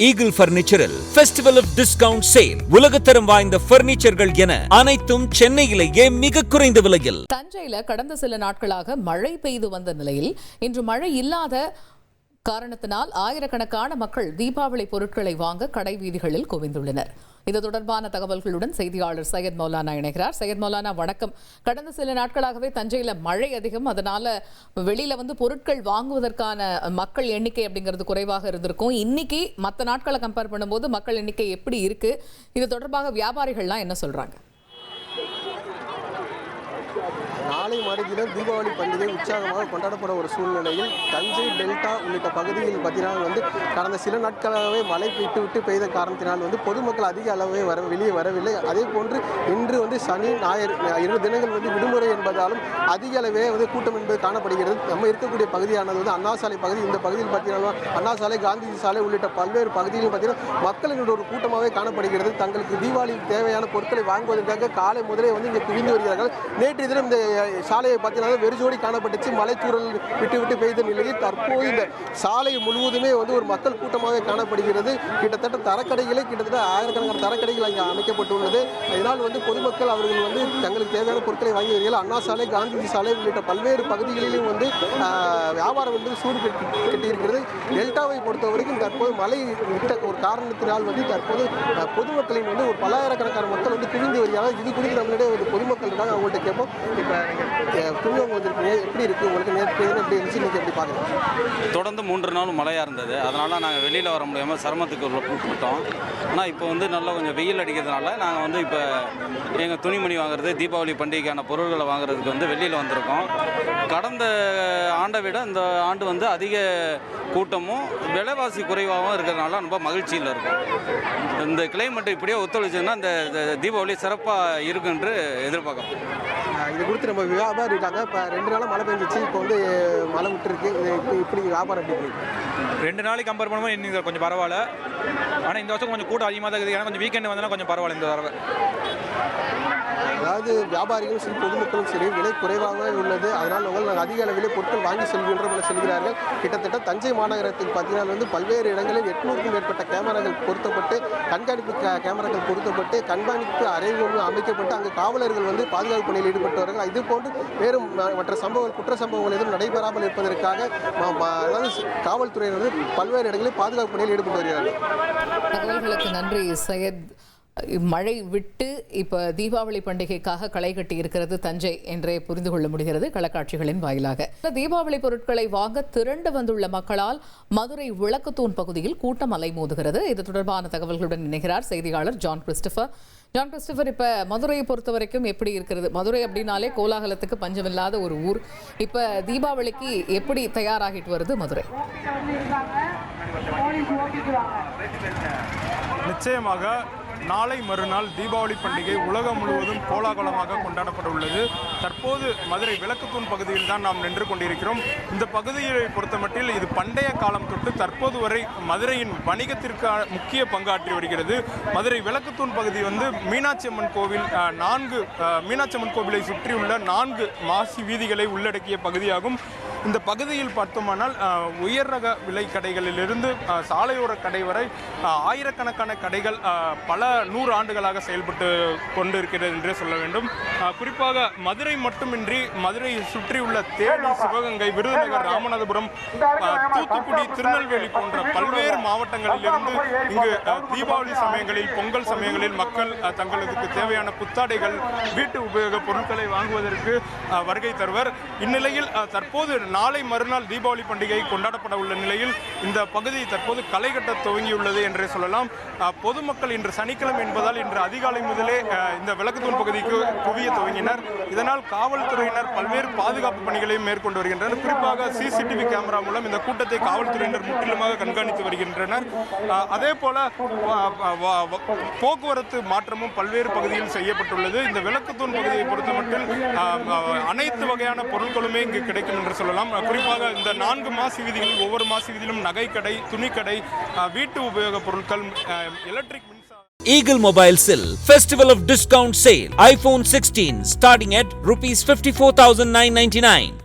Eagle பர்னிச்சரில் festival of discount sale. உலகத்தரம் வாய்ந்த பர்னிச்சர்கள் என அனைத்தும் சென்னையிலேயே மிக குறைந்த விலையில். தஞ்சையில கடந்த சில நாட்களாக மழை பெய்து வந்த நிலையில் இன்று மழை இல்லாத காரணத்தினால் ஆயிரக்கணக்கான மக்கள் தீபாவளி பொருட்களை வாங்க கடை வீதிகளில் குவிந்துள்ளனர். இது தொடர்பான தகவல்களுடன் செய்தியாளர் சையத் மௌலானா இணைகிறார். சையத் மௌலானா, வணக்கம். கடந்த சில நாட்களாகவே தஞ்சையில மழை அதிகம், அதனால வெளியில பொருட்கள் வாங்குவதற்கான மக்கள் எண்ணிக்கை அப்படிங்கிறது குறைவாக இருந்திருக்கும். இன்னைக்கு மற்ற நாட்களை கம்பேர் பண்ணும்போது மக்கள் எண்ணிக்கை எப்படி இருக்கு? இது தொடர்பாக வியாபாரிகள்லாம் என்ன சொல்றாங்க? நாளை மறுதினம் தீபாவளி பண்டிகை உற்சாகமாக கொண்டாடப்பட ஒரு சூழ்நிலையில் தஞ்சை டெல்டா உள்ளிட்ட பகுதிகளில் பார்த்தீங்கன்னா கடந்த சில நாட்களாகவே மழை விட்டு பெய்த காரணத்தினால் பொதுமக்கள் அதிக அளவே வெளியே வரவில்லை. அதே போன்று இன்று சனி ஞாயிறு 2 தினங்கள் விடுமுறை என்பதாலும் அதிக அளவே கூட்டம் என்பது காணப்படுகிறது. நம்ம இருக்கக்கூடிய பகுதியானது அண்ணா சாலை பகுதி. இந்த பகுதியில் பார்த்தீங்கன்னா அண்ணா சாலை, காந்தி சாலை உள்ளிட்ட பல்வேறு பகுதிகளில் பார்த்தீங்கன்னா மக்களின் ஒரு கூட்டமாகவே காணப்படுகிறது. தங்களுக்கு தீபாவளிக்கு தேவையான பொருட்களை வாங்குவதற்காக காலை முதலே இங்கே குவிந்து வருகிறார்கள். நேற்று தினம் இந்த சாலையை பார்த்தீங்கன்னா வெறிச்சோடி காணப்பட்டுச்சு. மலைத்தூரல் விட்டு பெய்த நிலையில் தற்போது இந்த சாலை முழுவதுமே ஒரு மக்கள் கூட்டமாக காணப்படுகிறது. கிட்டத்தட்ட தரக்கடைகளே கிட்டத்தட்ட ஆயிரக்கணக்கான தரக்கடைகள் அங்கே அமைக்கப்பட்டுள்ளது. இதனால் பொதுமக்கள் அவர்கள் தங்களுக்கு தேவையான பொருட்களை வாங்கி வருகிறார்கள். அண்ணா சாலை, காந்தி சாலை உள்ளிட்ட பல்வேறு பகுதிகளிலும் வியாபாரம் சூடு கட்டியிருக்கிறது. டெல்டாவை பொறுத்தவரைக்கும் தற்போது மழை விட்ட ஒரு காரணத்தினால் தற்போது பொதுமக்களின் ஒரு பல்லாயிரக்கணக்கான மக்கள் குவிந்து வருகிறார்கள். இது குறித்து நம்மளிடையே பொதுமக்கள் இருக்காங்க, அவங்கள்ட்ட கேட்போம். இப்போ எப்படி இருக்கு உங்களுக்கு? நேற்று எப்படி இருந்துச்சு, நீங்கள் எப்படி பார்க்குறீங்க? தொடர்ந்து 3 நாளும் மழையாக இருந்தது. அதனால் நாங்கள் வெளியில் வர முடியாமல் சிரமத்துக்கு கூப்பிட்டோம். ஆனால் இப்போ நல்லா கொஞ்சம் வெயில் அடிக்கிறதுனால நாங்கள் இப்போ எங்கள் துணிமணி வாங்குறது, தீபாவளி பண்டிகைக்கான பொருட்களை வாங்குறதுக்கு வெளியில் வந்திருக்கோம். கடந்த ஆண்டை விட இந்த ஆண்டு அதிக கூட்டமும் விலைவாசி குறைவாகவும் இருக்கிறதுனால ரொம்ப மகிழ்ச்சியில் இருக்கும். இந்த கிளைமேட் இப்படியே ஒத்துழைச்சுன்னா இந்த தீபாவளி சிறப்பாக இருக்குன்று எதிர்பார்க்குறோம். இது குறித்து நம்ம வியாபாரம் இருக்காங்க. இப்போ 2 நாளாக மழை பெஞ்சிச்சு, இப்போ மழை விட்டுருக்கு. இப்படி வியாபாரம் எப்படி இருக்கு? 2 நாளைக்கு கம்பேர் பண்ணும்போது இன்னைக்கு கொஞ்சம் பரவாயில்ல. ஆனால் இந்த வருஷம் கொஞ்சம் கூட்டம் அதிகமாக தான் இருக்குது. ஏன்னா கொஞ்சம் வீக்கெண்டு வந்தாலும் கொஞ்சம் பரவாயில்ல இந்த தடவை. அதாவது வியாபாரிகளும் சரி, பொதுமக்களும் சரி, விலை குறைவாகவே உள்ளது. அதனால் நாங்கள் அதிக அளவிலே பொருட்கள் வாங்கி செல்கின்றோம் என சொல்கிறார்கள். கிட்டத்தட்ட தஞ்சை மாநகரத்தில் பார்த்தீங்கன்னா பல்வேறு இடங்களில் 800க்கும் மேற்பட்ட கேமராக்கள் பொருத்தப்பட்டு, கண்காணிப்பு கேமராக்கள் பொருத்தப்பட்டு, கண்காணிப்பு அறைகள் அமைக்கப்பட்டு அங்கு காவலர்கள் பாதுகாப்பு பணியில் ஈடுபட்டவர்கள். இது போன்று வேறு மற்ற குற்ற சம்பவங்கள் எதுவும் நடைபெறாமல் இருப்பதற்காக அதாவது காவல்துறையினர் பல்வேறு இடங்களில் பாதுகாப்பு பணியில் ஈடுபட்டு வருகிறார்கள். தகவல்களுக்கு நன்றி சையத். மழை விட்டு இப்ப தீபாவளி பண்டிகைக்காக களை கட்டி இருக்கிறது தஞ்சை என்றே புரிந்து கொள்ள முடிகிறது களக்காட்சிகளின் வாயிலாக. தீபாவளி பொருட்களை வாங்க திரண்டு வந்துள்ள மக்களால் மதுரை விளக்குத்தூண் பகுதியில் கூட்டம் அலைமோதுகிறது. இது தொடர்பான தகவல்களுடன் இணைகிறார் செய்தியாளர் ஜான் கிறிஸ்டபர். இப்ப மதுரையை பொறுத்த வரைக்கும் எப்படி இருக்கிறது? மதுரை அப்படின்னாலே கோலாகலத்துக்கு பஞ்சமில்லாத ஒரு ஊர். இப்ப தீபாவளிக்கு எப்படி தயாராகிட்டு வருது மதுரை? நிச்சயமாக நாளை மறுநாள் தீபாவளி பண்டிகை உலகம் முழுவதும் கோலாகலமாக கொண்டாடப்பட உள்ளது. தற்போது மதுரை விளக்குத்தூண் பகுதியில் தான் நாம் நின்று கொண்டிருக்கிறோம். இந்த பகுதியை பொறுத்தமட்டில் இது பண்டைய காலம் தொட்டு தற்போது வரை மதுரையின் வணிகத்திற்கு முக்கிய பங்காற்றி வருகிறது. மதுரை விளக்குத்தூண் பகுதி மீனாட்சி அம்மன் கோவில், 4 மீனாட்சி அம்மன் கோவிலை சுற்றியுள்ள 4 மாசி வீதிகளை உள்ளடக்கிய பகுதியாகும். இந்த பகுதியில் பார்த்தோமானால் உயர் ரக விலை கடைகளிலிருந்து சாலையோர கடை வரை ஆயிரக்கணக்கான கடைகள் பல 100 ஆண்டுகளாக செயல்பட்டு கொண்டிருக்கிறது என்றே சொல்ல வேண்டும். குறிப்பாக மதுரை மட்டுமின்றி மதுரையை சுற்றியுள்ள தேனி, சிவகங்கை, விருதுநகர், ராமநாதபுரம், தூத்துக்குடி, திருநெல்வேலி போன்ற பல்வேறு மாவட்டங்களிலிருந்து இங்கு தீபாவளி சமயங்களில், பொங்கல் சமயங்களில் மக்கள் தங்களுக்கு தேவையான புத்தாடைகள், வீட்டு உபயோக பொருட்களை வாங்குவதற்கு வருகை தருவர். இந்நிலையில் தற்போது நாளை மறுநாள் தீபாவளி பண்டிகை கொண்டாடப்பட உள்ள நிலையில் இந்த பகுதி தற்போது களை கட்ட துவங்கியுள்ளது என்றே சொல்லலாம். பொதுமக்கள் இன்று சனிக்கிழமை என்பதால் இன்று அதிகாலை முதலே இந்த விளக்குத்தூண் பகுதிக்கு குவிய துவங்கினர். இதனால் காவல்துறையினர் பல்வேறு பாதுகாப்பு பணிகளையும் மேற்கொண்டு வருகின்றனர். குறிப்பாக சிசிடிவி கேமரா மூலம் இந்த கூட்டத்தை காவல்துறையினர் முற்றிலுமாக கண்காணித்து வருகின்றனர். அதே போல போக்குவரத்து மாற்றமும் பல்வேறு பகுதியில் செய்யப்பட்டுள்ளது. இந்த விளக்குத்தூண் பகுதியை பொறுத்தமட்டில் அனைத்து வகையான பொருட்களுமே இங்கு கிடைக்கும் என்று சொல்லலாம். குறிப்பாக இந்த 4 மாசி வீதிகளில் ஒவ்வொரு மாசி வீதியிலும் நகைக்கடை, துணிக்கடை, வீட்டு உபயோக பொருட்கள், எலக்ட்ரிக் மின்சாரம். Eagle Mobiles'il Festival of Discount Sale. iPhone 16 starting at ₹54,999.